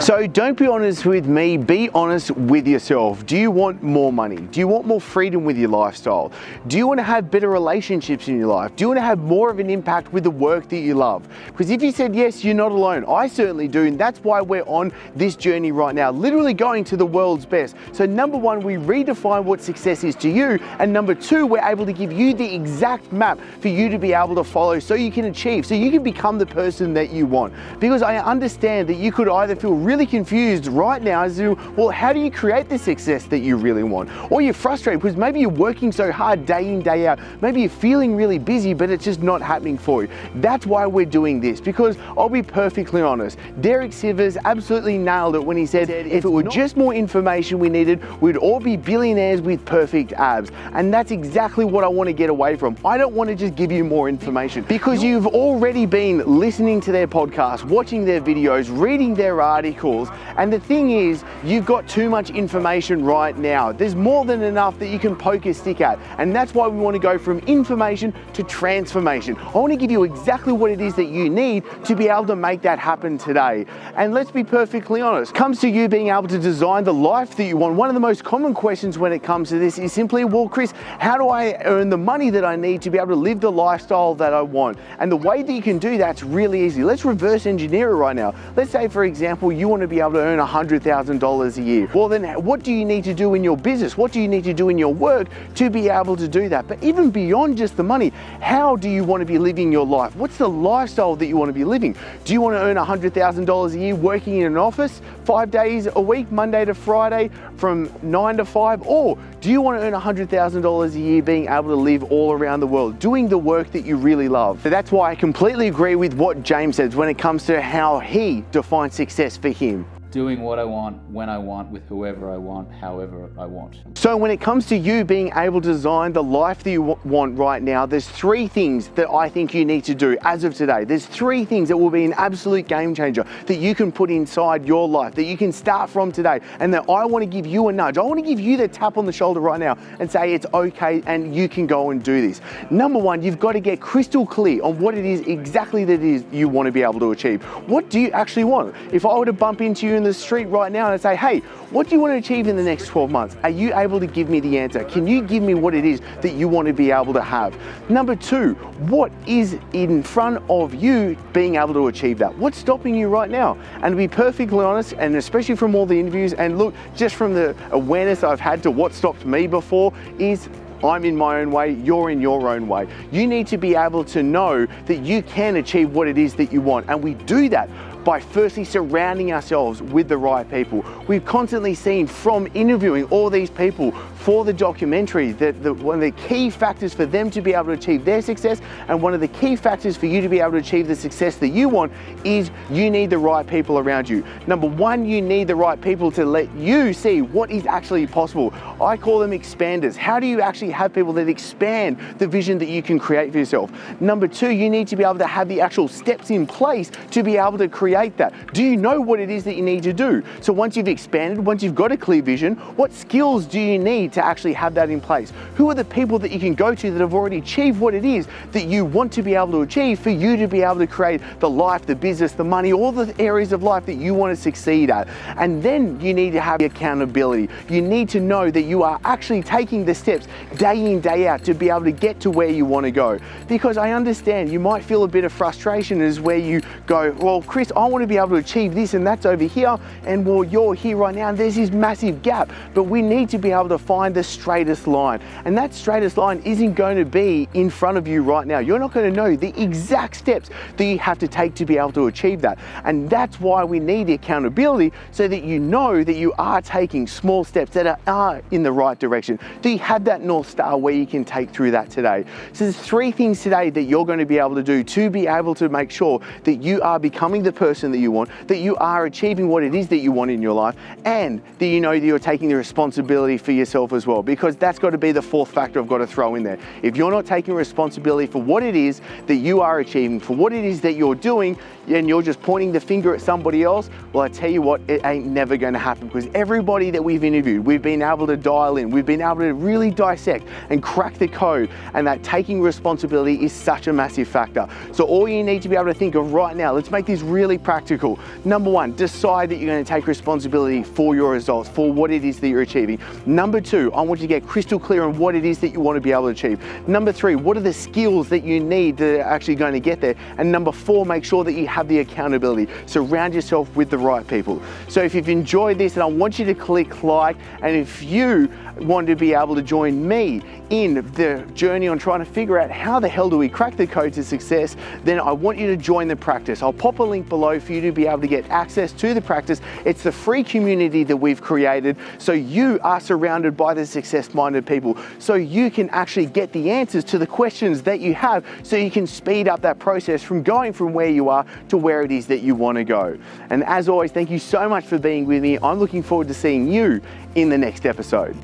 So don't be honest with me, be honest with yourself. Do you want more money? Do you want more freedom with your lifestyle? Do you want to have better relationships in your life? Do you want to have more of an impact with the work that you love? Because if you said yes, you're not alone. I certainly do, and that's why we're on this journey right now, literally going to the world's best. So number one, we redefine what success is to you, and number two, we're able to give you the exact map for you to be able to follow so you can achieve, so you can become the person that you want. Because I understand that you could either feel really confused right now as to, well, how do you create the success that you really want? Or you're frustrated because maybe you're working so hard day in, day out. Maybe you're feeling really busy, but it's just not happening for you. That's why we're doing this, because I'll be perfectly honest, Derek Sivers absolutely nailed it when he said, if it were just more information we needed, we'd all be billionaires with perfect abs. And that's exactly what I want to get away from. I don't want to just give you more information, because you've already been listening to their podcasts, watching their videos, reading their articles, and the thing is, you've got too much information right now. There's more than enough that you can poke a stick at, and that's why we want to go from information to transformation. I want to give you exactly what it is that you need to be able to make that happen today. And let's be perfectly honest, comes to you being able to design the life that you want, one of the most common questions when it comes to this is simply, well, Chris, how do I earn the money that I need to be able to live the lifestyle that I want? And the way that you can do that's really easy. Let's reverse engineer it right now. Let's say, for example, you want to be able to earn $100,000 a year. Well, then what do you need to do in your business? What do you need to do in your work to be able to do that? But even beyond just the money, how do you want to be living your life? What's the lifestyle that you want to be living? Do you want to earn $100,000 a year working in an office 5 days a week, Monday to Friday from 9 to 5? Or do you want to earn $100,000 a year being able to live all around the world, doing the work that you really love? So that's why I completely agree with what James says when it comes to how he defines success for him. Doing what I want, when I want, with whoever I want, however I want. So when it comes to you being able to design the life that you want right now, there's three things that I think you need to do as of today. There's three things that will be an absolute game changer that you can put inside your life, that you can start from today, and that I want to give you a nudge. I want to give you the tap on the shoulder right now and say it's okay and you can go and do this. Number one, you've got to get crystal clear on what it is exactly that it is you want to be able to achieve. What do you actually want? If I were to bump into you in the street right now and I say, hey, what do you want to achieve in the next 12 months? Are you able to give me the answer? Can you give me what it is that you want to be able to have? Number two, what is in front of you being able to achieve that? What's stopping you right now? And to be perfectly honest, and especially from all the interviews, and look, just from the awareness I've had to what stopped me before, is I'm in my own way, you're in your own way. You need to be able to know that you can achieve what it is that you want. And we do that by firstly surrounding ourselves with the right people. We've constantly seen from interviewing all these people for the documentary that one of the key factors for them to be able to achieve their success, and one of the key factors for you to be able to achieve the success that you want, is you need the right people around you. Number one, you need the right people to let you see what is actually possible. I call them expanders. How do you actually have people that expand the vision that you can create for yourself? Number two, you need to be able to have the actual steps in place to be able to create that. Do you know what it is that you need to do? So once you've expanded, once you've got a clear vision, what skills do you need to actually have that in place? Who are the people that you can go to that have already achieved what it is that you want to be able to achieve for you to be able to create the life, the business, the money, all the areas of life that you want to succeed at? And then you need to have accountability. You need to know that you are actually taking the steps day in, day out to be able to get to where you want to go. Because I understand you might feel a bit of frustration as where you go, well, Chris, I want to be able to achieve this and that's over here, and well, you're here right now and there's this massive gap. But we need to be able to find the straightest line, and that straightest line isn't going to be in front of you right now. You're not going to know the exact steps that you have to take to be able to achieve that. And that's why we need the accountability, so that you know that you are taking small steps that are in the right direction. Do you have that North Star where you can take through that today? So there's three things today that you're going to be able to do to be able to make sure that you are becoming the person that you want, that you are achieving what it is that you want in your life, and that you know that you're taking the responsibility for yourself as well, because that's got to be the fourth factor I've got to throw in there. If you're not taking responsibility for what it is that you are achieving, for what it is that you're doing, and you're just pointing the finger at somebody else, well, I tell you what, it ain't never going to happen, because everybody that we've interviewed, we've been able to dial in, we've been able to really dissect and crack the code, and that taking responsibility is such a massive factor. So all you need to be able to think of right now, let's make this really practical. Number one, decide that you're going to take responsibility for your results, for what it is that you're achieving. Number two, I want you to get crystal clear on what it is that you want to be able to achieve. Number three, what are the skills that you need that are actually going to get there? And number four, make sure that you have the accountability. Surround yourself with the right people. So if you've enjoyed this, and I want you to click like, and if you want to be able to join me in the journey on trying to figure out how the hell do we crack the code to success, then I want you to join the practice. I'll pop a link below for you to be able to get access to the practice. It's the free community that we've created, so you are surrounded by the success-minded people, so you can actually get the answers to the questions that you have, so you can speed up that process from going from where you are to where it is that you want to go. And as always, thank you so much for being with me. I'm looking forward to seeing you in the next episode.